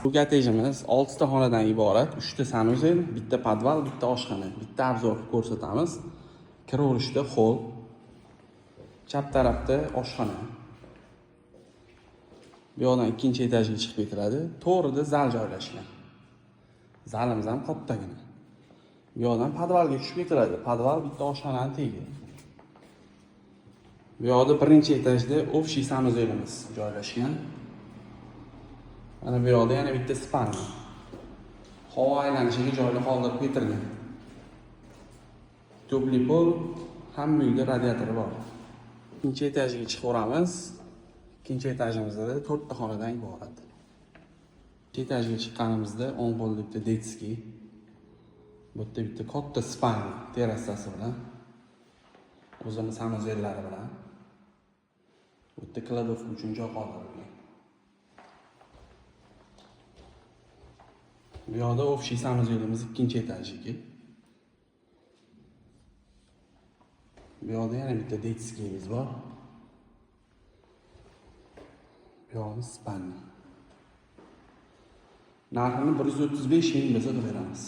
Bu kottejimiz 6 ta xonadan iborat, 3 ta sanuzel, bitta podval, bitta oshxona, bitta obzor ko'rsatamiz. Kiraverishda hol, chap tarafda oshxona. Bu yoqdan ikkinchi etajga chiqib ketiladi. To'g'rida zal joylashgan. Zalimiz ham kattagina. Bu yoqdan podvalga tushib ketiladi. Podval bitta oshxonani tegi. Bu yoqda birinchi etajda общий sanuzelimiz joylashgan. Mana bu yoqda yana bitta spalni. Havo aylanishiga joyni qoldirib ketilgan. Tubli pol, hamma uyda radiatori bor. Ikkinchi etajga chiqaveramiz. Ikkinchi etajimizda 4 ta xonadan iborat. Ikkinchi etajga chiqqanimizda o'ng qo'lda bitta detskiy, bu yerda bitta katta spalni terrasasi bilan, o'zini sanuzellari bilan. Bu yerda kladovka uchun joy qoldirilgan. Bu yoqda общий sanuzelimiz ikkinchi etajniki. Bu yoqda yana bitta detskiyimiz bor. Bu yoqda spalni. Narxini 135 ming bo'lsa beramiz.